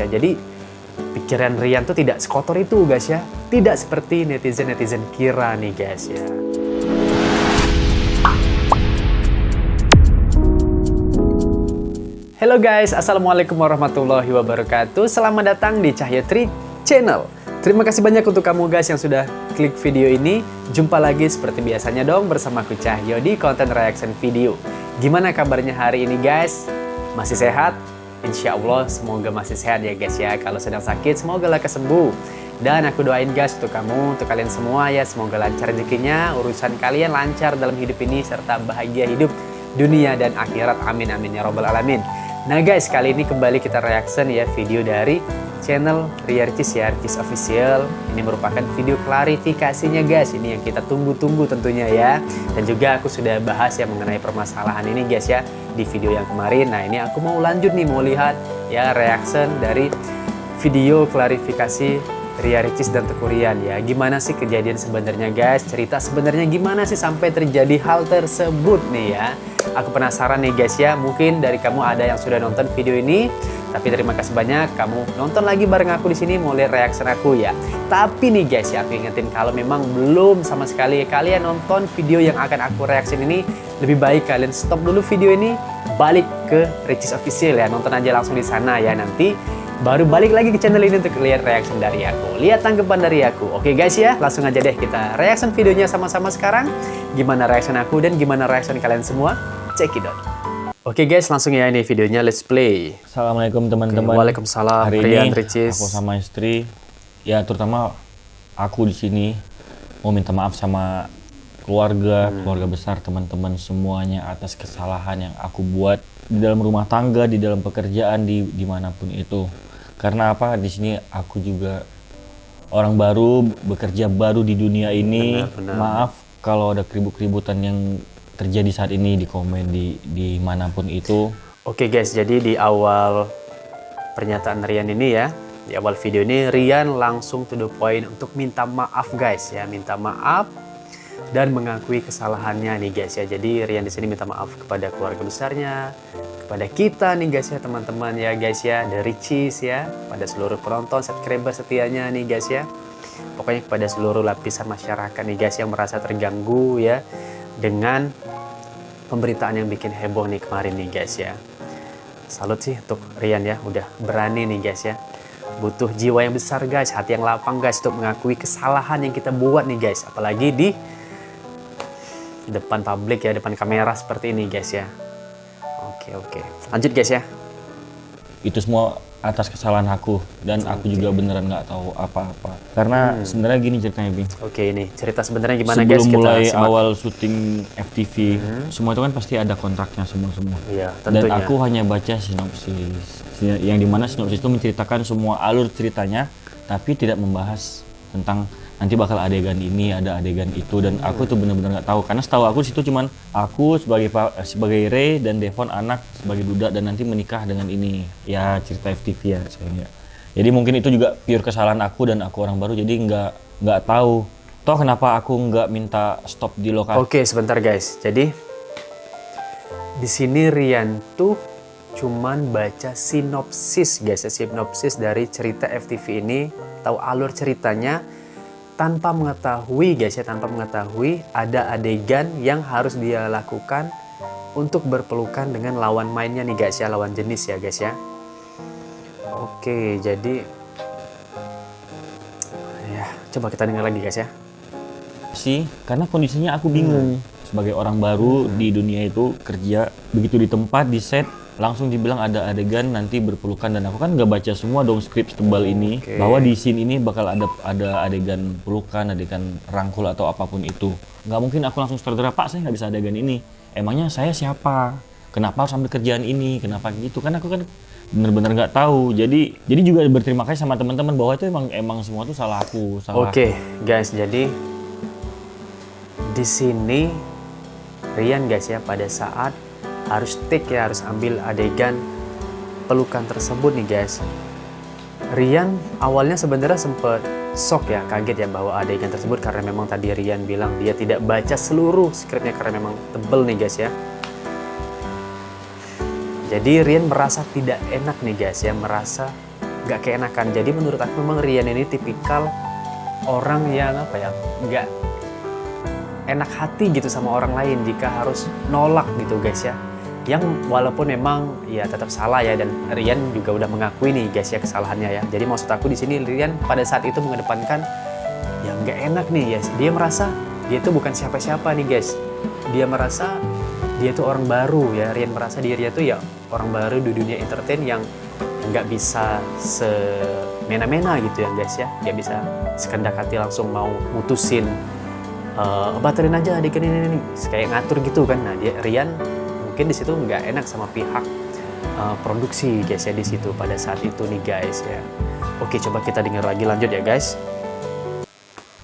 Jadi pikiran Rian tuh tidak sekotor itu guys ya. Tidak seperti netizen-netizen kira nih guys ya. Halo guys, assalamualaikum warahmatullahi wabarakatuh. Selamat datang di Cahyo Tri Channel. Terima kasih banyak untuk kamu guys yang sudah klik video ini. Jumpa lagi seperti biasanya dong bersama aku Cahyo di konten reaction video. Gimana kabarnya hari ini guys? Masih sehat? Insya Allah semoga masih sehat ya guys ya. Kalau sedang sakit semoga lekas sembuh. Dan aku doain guys untuk kamu, untuk kalian semua ya, semoga lancar rezekinya, urusan kalian lancar dalam hidup ini, serta bahagia hidup dunia dan akhirat. Amin amin ya robbal alamin. Nah guys, kali ini kembali kita reaction ya video dari channel Ria Ricis ya, Ricis Official. Ini merupakan video klarifikasinya guys, ini yang kita tunggu-tunggu tentunya ya. Dan juga aku sudah bahas ya mengenai permasalahan ini guys ya di video yang kemarin. Nah ini aku mau lanjut nih, mau lihat ya reaction dari video klarifikasi Ria Ricis dan Teuku Ryan ya. Gimana sih kejadian sebenarnya guys? Cerita sebenarnya gimana sih sampai terjadi hal tersebut nih ya? Aku penasaran nih guys ya. Mungkin dari kamu ada yang sudah nonton video ini, tapi terima kasih banyak kamu nonton lagi bareng aku di sini mau lihat reaction aku ya. Tapi nih guys ya, aku ingetin kalau memang belum sama sekali kalian nonton video yang akan aku reaction ini, lebih baik kalian stop dulu video ini, balik ke Ricis Official ya. Nonton aja langsung di sana ya, nanti baru balik lagi ke channel ini untuk lihat reaction dari aku, lihat tanggapan dari aku. Oke guys ya, langsung aja deh kita reaction videonya sama-sama sekarang. Gimana reaction aku dan gimana reaction kalian semua? Check it out. Oke guys, langsung ya ini videonya, let's play. Assalamualaikum teman-teman. Waalaikumsalam. Hari Rian ini Ricis. aku sama istri, ya terutama aku di sini mau minta maaf sama keluarga besar, teman-teman semuanya atas kesalahan yang aku buat di dalam rumah tangga, di dalam pekerjaan, dimanapun itu. Karena apa? Di sini aku juga orang baru, bekerja baru di dunia ini. Benar. Maaf kalau ada keribut-keributan yang terjadi saat ini di komen di manapun itu. Oke guys, jadi di awal pernyataan Rian ini ya, di awal video ini Rian langsung to the point untuk minta maaf guys ya, minta maaf dan mengakui kesalahannya nih guys ya. Jadi Rian di sini minta maaf kepada keluarga besarnya, kepada kita nih guys ya, teman-teman ya guys ya, dari Ricis ya, pada seluruh penonton, subscriber setianya nih guys ya. Pokoknya kepada seluruh lapisan masyarakat nih guys yang merasa terganggu ya dengan pemberitaan yang bikin heboh nih kemarin nih guys ya. Salut sih untuk Rian ya, udah berani nih guys ya. Butuh jiwa yang besar guys, hati yang lapang guys untuk mengakui kesalahan yang kita buat nih guys. Apalagi di depan publik ya, depan kamera seperti ini guys ya. Oke. Lanjut guys ya. Itu semua atas kesalahan aku, dan aku juga beneran nggak tahu apa-apa. Karena sebenarnya gini ceritanya, Bing. Oke, ini cerita sebenarnya gimana Sebelum guys? Kita mulai simak. awal syuting FTV, semua itu kan pasti ada kontraknya semua. Iya, Dan tentunya. aku hanya baca sinopsis, yang dimana sinopsis itu menceritakan semua alur ceritanya, tapi tidak membahas tentang nanti bakal adegan ini, ada adegan itu, dan aku tuh bener-bener nggak tahu. Karena setahu aku situ cuman aku sebagai Ray dan Devon anak sebagai duda, dan nanti menikah dengan ini. Ya cerita FTV ya soalnya. Jadi mungkin itu juga pure kesalahan aku, dan aku orang baru jadi nggak tahu. Toh kenapa aku nggak minta stop di lokasi? Oke, sebentar guys. Jadi di sini Rian tuh cuman baca sinopsis guys, sinopsis dari cerita FTV ini, tahu alur ceritanya tanpa mengetahui guys ya, tanpa mengetahui ada adegan yang harus dia lakukan untuk berpelukan dengan lawan mainnya nih guys ya, lawan jenis ya guys ya. Oke, jadi ya coba kita dengar lagi guys ya. Sih, karena kondisinya aku bingung. Sebagai orang baru di dunia itu kerja, begitu di tempat, di set, langsung dibilang ada adegan nanti berpelukan, dan aku kan nggak baca semua dong skrip tebal ini bahwa di scene ini bakal ada adegan pelukan, adegan rangkul atau apapun itu. Nggak mungkin aku langsung sutradara, Pak saya nggak bisa adegan ini. Emangnya saya siapa? Kenapa harus ambil kerjaan ini? Kenapa gitu? Kan aku kan bener-bener nggak tahu. Jadi juga berterima kasih sama teman-teman bahwa itu emang semua tuh salah aku. Oke, guys, jadi di sini Rian guys ya pada saat harus take ya, harus ambil adegan pelukan tersebut nih guys. Rian awalnya sebenarnya sempet shock ya, kaget ya bahwa adegan tersebut, karena memang tadi Rian bilang dia tidak baca seluruh skripnya karena memang tebel nih guys ya. Jadi Rian merasa tidak enak nih guys ya, merasa nggak keenakan. Jadi menurut aku memang Rian ini tipikal orang yang apa ya, nggak enak hati gitu sama orang lain jika harus nolak gitu guys ya. Yang walaupun memang ya tetap salah ya, dan Rian juga udah mengakui nih guys ya kesalahannya ya. Jadi maksud aku di sini Rian pada saat itu mengedepankan yang nggak enak nih ya. Dia merasa dia itu bukan siapa-siapa nih guys. Dia merasa dia itu orang baru ya. Rian merasa dirinya tuh ya orang baru di dunia entertain yang nggak bisa semena-mena gitu ya guys ya. Dia bisa sekendak hati langsung mau mutusin baterin aja adegan ini kayak ngatur gitu kan. Nah dia Rian mungkin di situ nggak enak sama pihak produksi guys ya di situ pada saat itu nih guys ya. Oke, coba kita dengar lagi lanjut ya guys.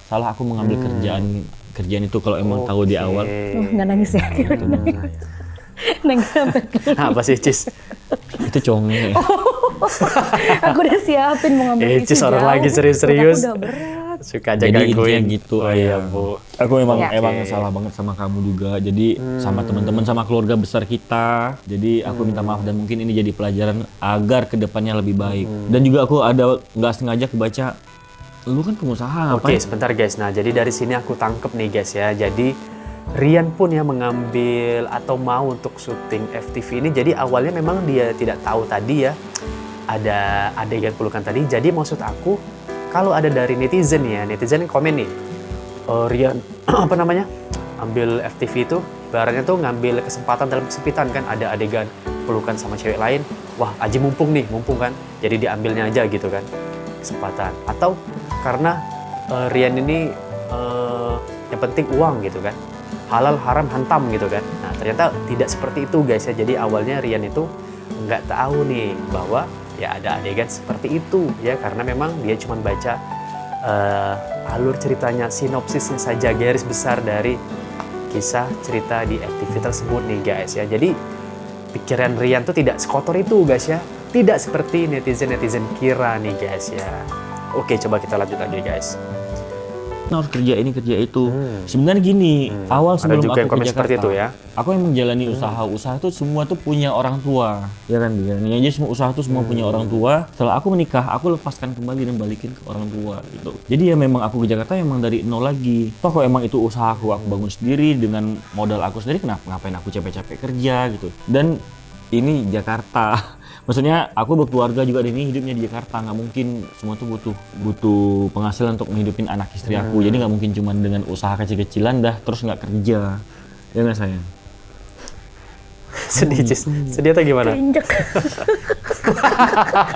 Salah aku mengambil kerjaan itu kalau emang tahu di awal. Nggak nangis ya? Nangis sampai Apa sih Cis? Itu congeng ya. aku udah siapin mau ngambil Cis orang lagi serius-serius. Udah berat. Suka aja Jadi intinya gangguin gitu. Oh iya Bu. Aku emang Ya. salah banget sama kamu juga. Jadi sama teman-teman, sama keluarga besar kita. Jadi aku minta maaf, dan mungkin ini jadi pelajaran agar kedepannya lebih baik. Dan juga aku ada nggak sengaja kebaca, lu kan pengusaha Oke, ngapain? sebentar guys. Nah, jadi dari sini aku tangkep nih guys ya. Jadi Rian pun yang mengambil atau mau untuk syuting FTV ini. Jadi awalnya memang dia tidak tahu tadi ya ada adegan pelukan tadi. Jadi maksud aku kalau ada dari netizen ya, netizen komen nih, Rian apa namanya ambil FTV itu, ibaratnya tuh ngambil kesempatan dalam kesempitan kan, ada adegan pelukan sama cewek lain. Wah, Aji mumpung kan. Jadi diambilnya aja gitu kan kesempatan. Atau karena Rian ini yang penting uang gitu kan, halal haram hantam gitu kan. Nah ternyata tidak seperti itu guys ya. Jadi awalnya Rian itu nggak tahu nih bahwa ya ada adegan seperti itu ya, karena memang dia cuma baca alur ceritanya, sinopsisnya saja, garis besar dari kisah cerita di FTV tersebut nih guys ya. Jadi pikiran Rian tuh tidak sekotor itu guys ya, tidak seperti netizen kira nih guys ya. Oke, coba kita lanjut lagi guys. Nah, harus kerja ini kerja itu. Sebenarnya gini, awal Ada sebelum juga yang aku ke komen seperti Jakarta, itu ya. aku yang menjalani usaha tuh semua tuh punya orang tua, ya kan Bian? Jadi semua usaha tuh semua punya orang tua. Setelah aku menikah, aku lepaskan kembali dan balikin ke orang tua gitu. Jadi ya memang aku ke Jakarta memang dari nol lagi. Toh kalau emang itu usahaku, aku bangun sendiri dengan modal aku sendiri, ngapain aku capek-capek kerja gitu. Dan ini Jakarta. Maksudnya aku berkeluarga juga, ini hidupnya di Jakarta, nggak mungkin semua tuh butuh penghasilan untuk menghidupin anak istri aku. Jadi nggak mungkin cuma dengan usaha kecil-kecilan dah terus nggak kerja, ya nggak sayang? Sedih Cis, sedih atau gimana? Injek.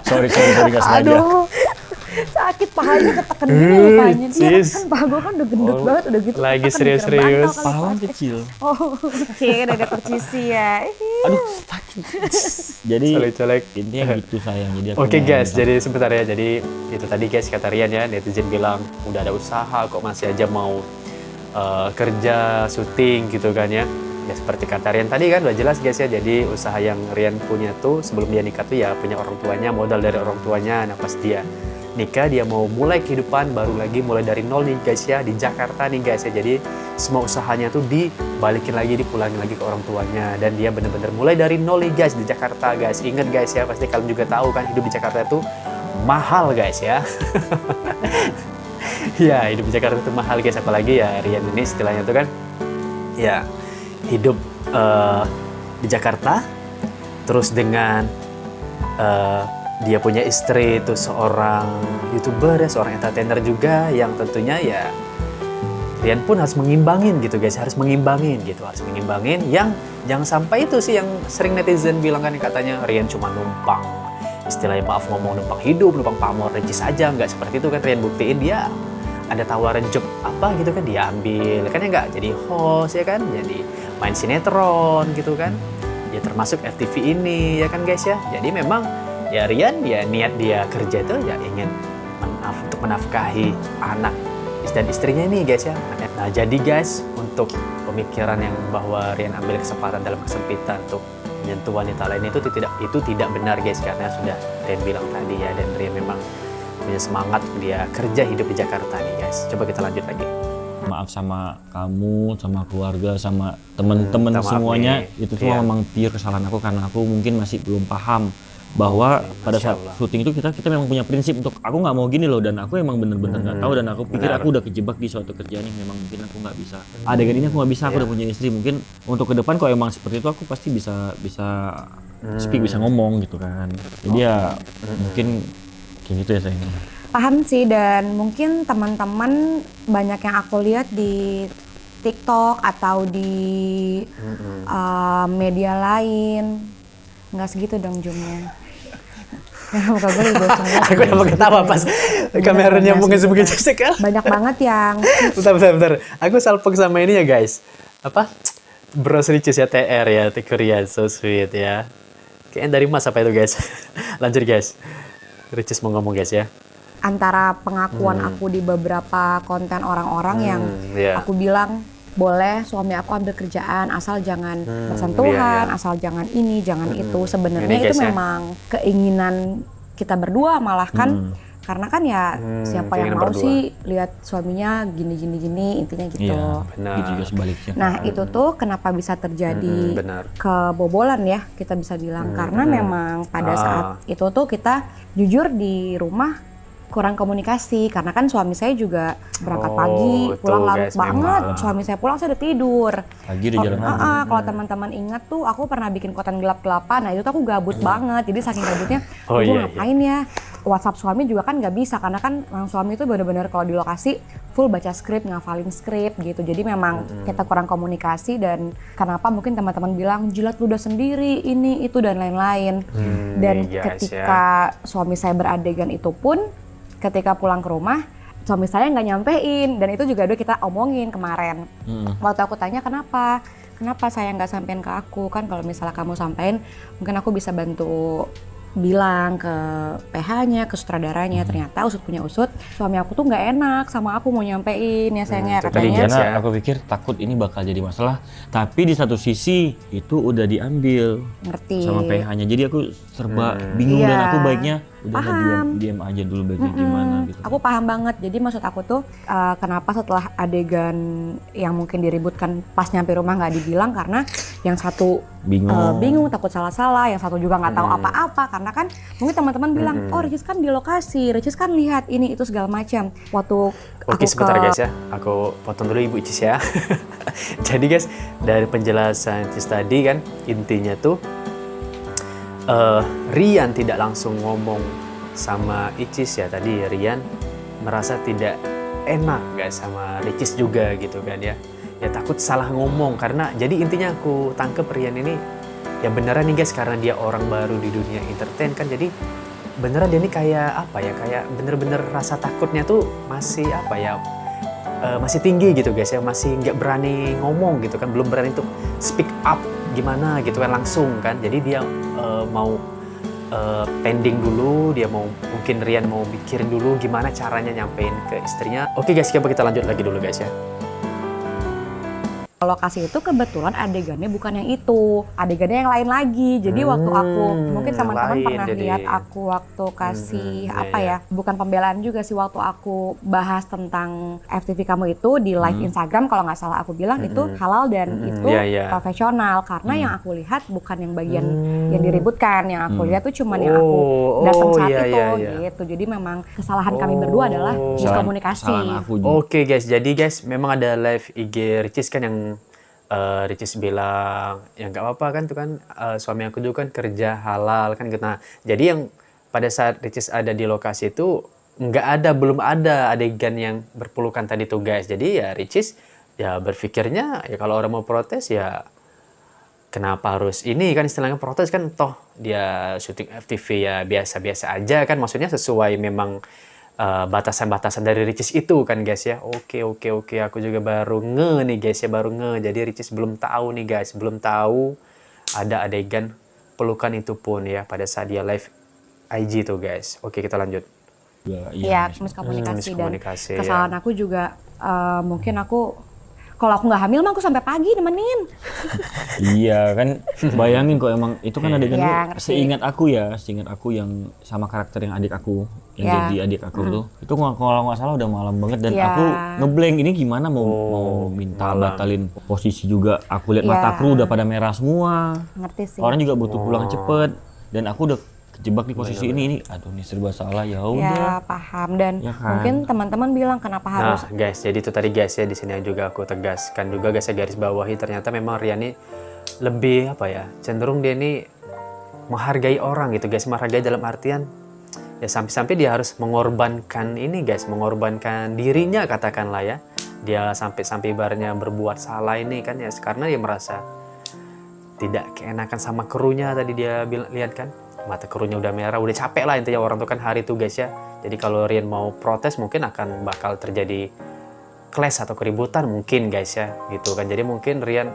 sorry nggak sengaja. Aduh. Sakit pahanya ketekan gini mukanya. Dia Sis. kan paha gue kan udah gendut banget, udah gitu. Lagi ketekan, serius-serius. dikira bantal kali. Pahlawan kecil. Oh, oke, udah ada percisi ya. Aduh, sakit. Jadi Colek-colek. intinya gitu sayang. Jadi aku Oke mau guys, minta- jadi sebentar ya. Jadi itu tadi guys kata Rian ya, netizen bilang udah ada usaha kok masih aja mau kerja syuting gitu kan ya. Ya seperti kata Rian tadi kan udah jelas guys ya. Jadi usaha yang Rian punya tuh sebelum dia nikah tuh ya punya orang tuanya, modal dari orang tuanya. Nah pas dia nikah dia mau mulai kehidupan baru lagi, mulai dari nol nih guys ya di Jakarta nih guys ya. Jadi semua usahanya tuh dibalikin lagi, dipulangin lagi ke orang tuanya, dan dia bener-bener mulai dari nol nih guys di Jakarta guys. Ingat guys ya, pasti kalian juga tahu kan hidup di Jakarta itu mahal guys ya. Ya hidup di Jakarta itu mahal guys, apalagi ya Rian ini istilahnya tuh kan ya hidup di Jakarta terus dengan dia punya istri itu seorang YouTuber ya, seorang entertainer juga, yang tentunya ya Rian pun harus mengimbangin gitu guys, harus mengimbangin yang jangan sampai itu sih yang sering netizen bilang kan, katanya Rian cuma numpang, istilahnya maaf ngomong numpang hidup, numpang pamor recis aja. Nggak seperti itu kan. Rian buktiin dia ada tawaran job apa gitu kan, dia ambil kan ya, nggak jadi host ya kan, jadi main sinetron gitu kan ya, termasuk FTV ini ya kan guys ya. Jadi memang ya Rian ya niat dia kerja itu ya ingin untuk menafkahi anak dan istrinya ini guys ya. Nah jadi guys, untuk pemikiran yang bahwa Rian ambil kesempatan dalam kesempitan untuk menyentuh wanita lain itu tidak benar guys, karena sudah Rian bilang tadi ya, dan Rian memang punya semangat dia kerja hidup di Jakarta nih guys. Coba kita lanjut lagi. Maaf sama kamu, sama keluarga, sama teman-teman Minta maaf semuanya. nih. Itu semua Iya. memang pure kesalahan aku, karena aku mungkin masih belum paham bahwa pada Masya saat Allah. syuting itu kita memang punya prinsip untuk aku nggak mau gini loh, dan aku emang bener-bener nggak tahu, dan aku pikir aku udah kejebak di suatu kerjaan yang memang mungkin aku nggak bisa adegan ini, aku nggak bisa, aku udah punya istri, mungkin untuk ke depan kalau emang seperti itu aku pasti bisa speak, bisa ngomong gitu kan. Jadi ya mungkin kayak gitu ya sayang. Paham sih, dan mungkin teman-teman banyak yang aku lihat di TikTok atau di media lain nggak segitu dong zoomnya. Muka gue udah banget. Aku udah mau ketawa pas kameranya mungkin sebegini sekali. Banyak banget yang Bentar. Aku salpok sama ini ya guys. Apa? Bros Ricis ya, TR ya, Korea, so sweet ya. Kayaknya dari Mas apa itu guys? Lanjut guys. Ricis mau ngomong guys ya. antara pengakuan aku di beberapa konten orang-orang yang iya. aku bilang boleh suami aku ambil kerjaan asal jangan bersentuhan, asal jangan ini, jangan itu. Sebenarnya Ini itu guys ya. memang keinginan kita berdua malah kan. Karena kan ya siapa yang keinginan mau berdua. sih lihat suaminya gini intinya gitu. Iya, Benar. gitu juga sebaliknya. Nah itu tuh kenapa bisa terjadi benar. kebobolan ya kita bisa bilang karena memang pada saat itu tuh kita jujur di rumah kurang komunikasi karena kan suami saya juga berangkat pagi pulang tuh, larut guys, banget. memang. Suami saya pulang saya udah tidur. Pagi udah jalan lagi. Kalau teman-teman ingat tuh aku pernah bikin konten gelap-gelapan. Nah itu tuh aku gabut banget. Jadi saking gabutnya Oh, gue iya, ngapain ya? WhatsApp suami juga kan nggak bisa karena kan suami itu benar-benar kalau di lokasi full baca skrip, ngafalin skrip gitu. Jadi memang kita kurang komunikasi dan kenapa mungkin teman-teman bilang jilat lu udah sendiri ini itu dan lain-lain. Dan guys, ketika suami saya beradegan itu pun ketika pulang ke rumah suami saya nggak nyampein dan itu juga udah kita omongin kemarin. Waktu aku tanya kenapa saya nggak sampein ke aku, kan kalau misalnya kamu sampein mungkin aku bisa bantu bilang ke PH-nya, ke sutradaranya. Ternyata usut punya usut, suami aku tuh nggak enak sama aku mau nyampein ya sayangnya itu katanya. tadi, Karena ya. aku pikir takut ini bakal jadi masalah, tapi di satu sisi itu udah diambil Ngerti. sama PH-nya, jadi aku serba bingung dan Iya. aku baiknya udah Paham. diam aja dulu baiknya gimana gitu. Aku paham banget. Jadi maksud aku tuh kenapa setelah adegan yang mungkin diributkan pas nyampe rumah nggak dibilang karena yang satu bingung takut salah-salah, yang satu juga nggak tahu apa-apa karena kan mungkin teman-teman bilang oh Ricis kan di lokasi, Ricis kan lihat ini itu segala macam. Waktu Oke, sebentar guys ya, aku potong dulu Ibu Icis ya. Jadi guys, dari penjelasan Icis tadi kan, intinya tuh Rian tidak langsung ngomong sama Icis ya. Tadi Rian merasa tidak enak guys sama Ricis juga gitu kan ya. Ya takut salah ngomong karena, jadi intinya aku tangkep Rian ini, ya beneran nih guys karena dia orang baru di dunia entertain kan, jadi beneran dia ini kayak apa ya, kayak bener-bener rasa takutnya tuh masih apa ya, masih tinggi gitu guys ya, masih nggak berani ngomong gitu kan, belum berani untuk speak up gimana gitu kan langsung kan, jadi dia mau pending dulu, dia mau mungkin Rian mau mikirin dulu gimana caranya nyampein ke istrinya. Oke guys, coba kita lanjut lagi dulu guys ya. lokasi itu kebetulan adegannya bukan yang itu, adegannya yang lain lagi. Jadi waktu aku, mungkin teman-teman lain pernah jadi. lihat aku waktu kasih apa iya. ya, bukan pembelaan juga sih, waktu aku bahas tentang FTV kamu itu di live Instagram kalau nggak salah aku bilang itu halal dan itu Iya, iya. profesional, karena yang aku lihat bukan yang bagian yang diributkan, yang aku lihat tuh cuman yang aku Oh, datang saat iya, itu iya, iya. gitu. Jadi memang kesalahan kami berdua adalah miskomunikasi. Kesalahan aku juga. Oke guys, jadi guys memang ada live IG Ricis kan yang Ricis bilang ya nggak apa-apa kan tuh kan suami aku juga kan kerja halal kan gitu. Nah, jadi yang pada saat Ricis ada di lokasi itu belum ada adegan yang berpelukan tadi tuh guys. Jadi ya Ricis ya berpikirnya ya kalau orang mau protes ya kenapa harus ini kan, istilahnya protes kan, toh dia syuting FTV ya biasa-biasa aja kan, maksudnya sesuai memang batasan-batasan dari Ricis itu kan guys ya. Oke, aku juga baru nih guys ya, baru jadi Ricis belum tahu nih guys, belum tahu ada adegan pelukan itu pun ya pada saat dia live IG tuh guys. Oke, kita lanjut. Iya, miskomunikasi dan miskomunikasi, kesalahan aku juga mungkin aku kalau aku nggak hamil mah aku sampai pagi nemenin. Iya kan, bayangin kok emang itu kan adegan Iya, tuh ngerti. seingat aku yang sama karakter yang adik aku, yang Iya. jadi adik aku tuh. Itu kalau nggak salah udah malam banget dan Iya. aku ngeblank ini gimana mau minta batalin posisi juga. Aku lihat Iya. mata kru udah pada merah semua. Ngerti sih. Orang juga butuh pulang cepet dan aku udah kejebak di posisi ini aduh nih serba salah ya Ya udah. paham, dan Ya kan? mungkin teman-teman bilang kenapa harus Nah, guys, jadi itu tadi guys ya, di sini juga aku tegaskan juga guys ya, garis bawahi ternyata memang Rian ini lebih apa ya, cenderung dia ini menghargai orang gitu guys, menghargai dalam artian ya sampai-sampai dia harus mengorbankan ini guys, mengorbankan dirinya katakanlah ya. Dia sampai-sampai ibaratnya berbuat salah ini kan ya, karena dia merasa tidak keenakan sama krunya tadi dia bilang, lihat kan mata krunya udah merah, udah capek lah intinya orang tuh kan hari itu guys ya. Jadi kalau Rian mau protes mungkin akan bakal terjadi clash atau keributan mungkin guys ya gitu kan. Jadi mungkin Rian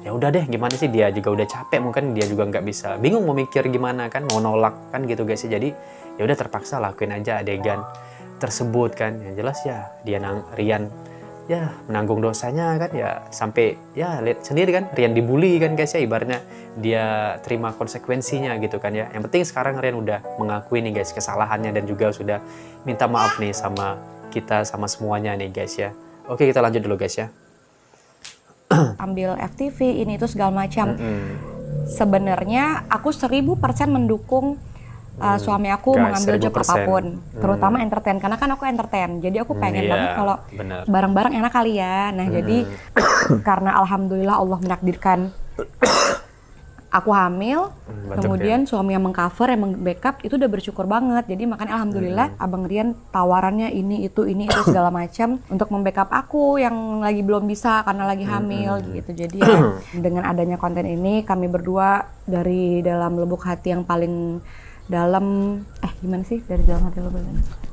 ya udah deh, gimana sih, dia juga udah capek, mungkin dia juga nggak bisa, bingung mau mikir gimana kan, mau nolak kan gitu guys ya. Jadi ya udah terpaksa lakuin aja adegan tersebut kan. Yang jelas ya Rian ya menanggung dosanya kan ya, sampai ya lihat sendiri kan Rian dibully kan guys ya, ibaratnya dia terima konsekuensinya gitu kan ya. Yang penting sekarang Rian udah mengakui nih guys kesalahannya dan juga sudah minta maaf nih sama kita, sama semuanya nih guys ya. Oke, kita lanjut dulu guys ya. ambil FTV ini itu segala macam. Sebenarnya aku 1000% mendukung suami aku Guys, mengambil job 1000%. apapun, terutama entertain, karena kan aku entertain. Jadi aku pengen Iya, banget kalau benar. bareng-bareng enak kali ya. Nah jadi karena alhamdulillah Allah menakdirkan aku hamil, betul, kemudian suami yang mengcover, yang backup, itu udah bersyukur banget. Jadi makanya alhamdulillah Abang Rian tawarannya ini itu segala macam untuk membackup aku yang lagi belum bisa karena lagi hamil gitu. Jadi ya dengan adanya konten ini kami berdua dari dalam lubuk hati yang paling dalam, gimana sih, dari dalam hati lubuk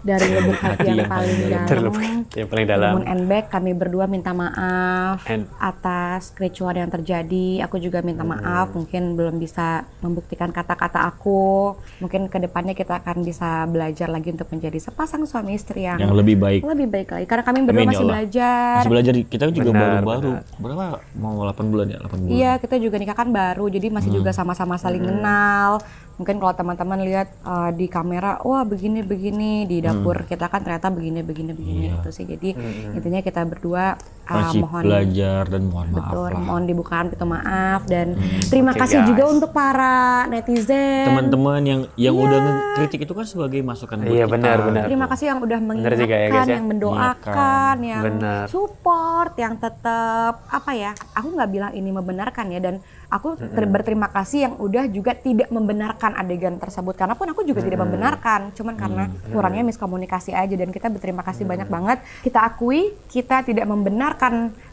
dari lubuk hati yang paling dalam, Yang paling dalam. Moon and Back, kami berdua minta maaf atas kericuan yang terjadi. Aku juga minta maaf, mungkin belum bisa membuktikan kata-kata aku. Mungkin kedepannya kita akan bisa belajar lagi untuk menjadi sepasang suami istri yang Yang lebih baik. lebih baik lagi. Karena kami berdua Amin, ya masih Allah. belajar. Masih belajar, kita juga Benar, baru-baru. Berapa? Mau 8 bulan ya? 8 bulan. Iya, kita juga nikah kan baru, jadi masih juga sama-sama saling kenal. Mungkin kalau teman-teman lihat di kamera, wah begini-begini, di dapur kita kan ternyata begini-begini gitu sih. Jadi intinya kita berdua Masih mohon belajar dan mohon maaf betul, lah. mohon dibukakan pintu maaf, dan terima Oke, kasih guys. juga untuk para netizen. Teman-teman yang udah ngekritik itu kan sebagai masukan buat Iya, kita. benar. Terima kasih yang udah Bener mengingatkan, juga ya, guys, ya. yang mendoakan, yang Benar. support, yang tetap apa ya? Aku nggak bilang ini membenarkan ya, dan aku berterima kasih yang udah juga tidak membenarkan adegan tersebut. Karena pun aku juga tidak membenarkan, cuman karena kurangnya miskomunikasi aja, dan kita berterima kasih banyak banget. Kita akui kita tidak membenarkan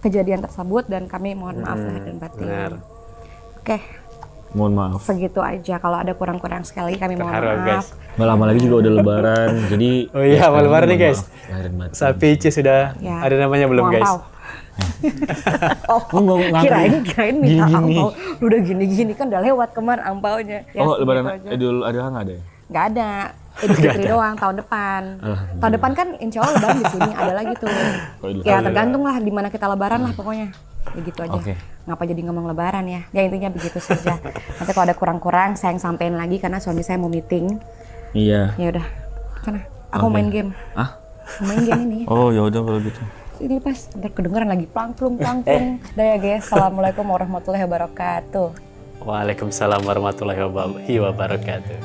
kejadian tersebut dan kami mohon maaf lahir dan batin. Benar. Oke, Mohon maaf. segitu aja. Kalau ada kurang-kurang sekali kami mohon Terharu, maaf. guys. Nggak lama lagi juga udah lebaran, jadi Oh iya, sekarang mau lebaran nih mohon guys. maaf, lahir dan batin. Sapi Ici sudah Ya. ada namanya belum Mau guys? ampau. Oh, kirain minta Gini-gini. angpau. Lu udah gini-gini kan udah lewat kemarin angpaunya. Ya, Oh, segitu lebaran aja. Idul Adha nggak ada ya? Nggak ada. Idul Fitri doang tahun depan. Alhamdulillah. Tahun depan kan insya Allah lebaran di sini ada lagi tuh. Oh, Idul Ya Fitri. tergantung lah di mana kita lebaran lah pokoknya. Ya gitu aja. Oke. Ngapa jadi ngomong lebaran ya? Ya intinya begitu saja. Nanti kalau ada kurang-kurang saya yang sampein lagi karena suami saya mau meeting. Iya. Ya udah. Sana. Aku Oke. main game. Ah? Main game ini. Oh, ya udah kalau gitu. Ini pas ntar kedengeran lagi plangplung. Udah ya guys. Assalamualaikum warahmatullahi wabarakatuh. Waalaikumsalam warahmatullahi wabarakatuh.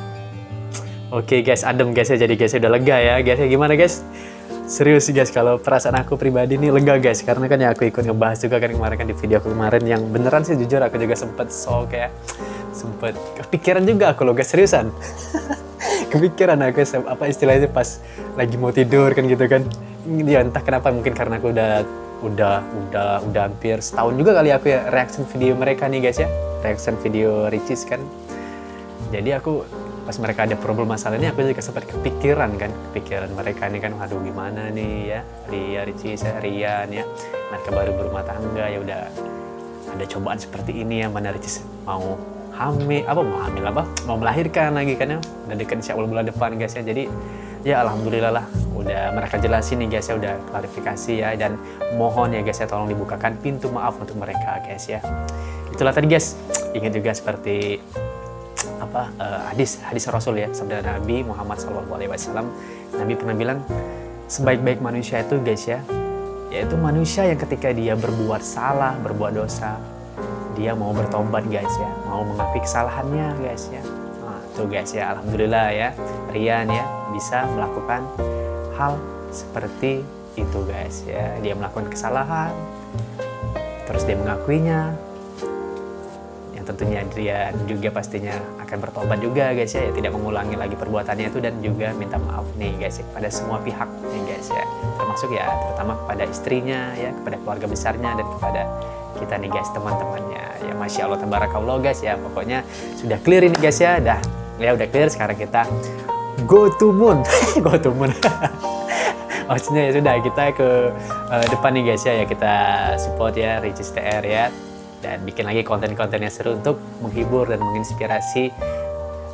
Oke guys, adem guys ya, jadi guys udah lega ya guys. Gimana guys? Serius sih guys, kalau perasaan aku pribadi nih lega guys, karena kan ya aku ikut ngebahas juga kan kemarin kan di video aku kemarin, yang beneran sih jujur aku juga sempet kayak sempet kepikiran juga aku loh guys, seriusan. Kepikiran aku apa istilahnya pas lagi mau tidur kan gitu kan. Ya entah kenapa, mungkin karena aku udah hampir setahun juga kali aku ya reaction video mereka nih guys ya, reaction video Ricis kan. Jadi aku pas mereka ada problem masalah ini, aku juga sempat kepikiran mereka ini kan, waduh gimana nih ya, Ricis, Rian ya, mereka baru berumah tangga ya, udah ada cobaan seperti ini ya, mana Ricis mau melahirkan lagi kan ya, udah dekat insya Allah bulan depan guys ya. Jadi ya alhamdulillah lah, udah mereka jelasin nih guys ya, udah klarifikasi ya, dan mohon ya guys ya, tolong dibukakan pintu maaf untuk mereka guys ya. Itulah tadi guys, ingat juga seperti hadis Rasul ya, sabda Nabi Muhammad SAW. Nabi pernah bilang, sebaik-baik manusia itu guys ya, yaitu manusia yang ketika dia berbuat salah, berbuat dosa, dia mau bertobat guys ya, mau mengakui kesalahannya guys ya. Nah, itu guys ya. Alhamdulillah ya, Rian ya bisa melakukan hal seperti itu guys ya. Dia melakukan kesalahan, terus dia mengakuinya. Yang tentunya dia juga pastinya akan bertobat juga guys ya, tidak mengulangi lagi perbuatannya itu, dan juga minta maaf nih guys ya, kepada semua pihak nih guys ya, termasuk ya terutama kepada istrinya ya, kepada keluarga besarnya, dan kepada kita nih guys, teman-temannya ya. Masya Allah tabarakallah guys ya, pokoknya sudah clear ini guys ya, udah clear. Sekarang kita go to moon go to moon maksudnya ya sudah, kita ke depan nih guys ya, kita support ya Ricis TR ya, dan bikin lagi konten-konten yang seru untuk menghibur dan menginspirasi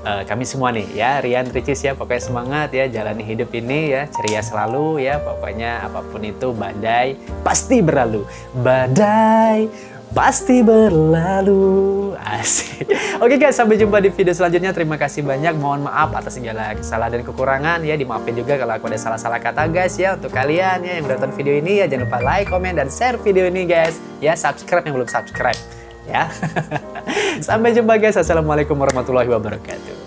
kami semua nih ya, Rian, Ricis ya. Pokoknya semangat ya, jalani hidup ini ya, ceria selalu ya. Pokoknya apapun itu, badai pasti berlalu, badai pasti berlalu. Asik. Oke guys, sampai jumpa di video selanjutnya. Terima kasih banyak, mohon maaf atas segala kesalahan dan kekurangan ya, dimaafin juga kalau aku ada salah-salah kata guys ya. Untuk kalian ya yang udah nonton video ini ya, jangan lupa like, komen, dan share video ini guys ya. Subscribe yang belum subscribe ya. Sampai jumpa guys, assalamualaikum warahmatullahi wabarakatuh.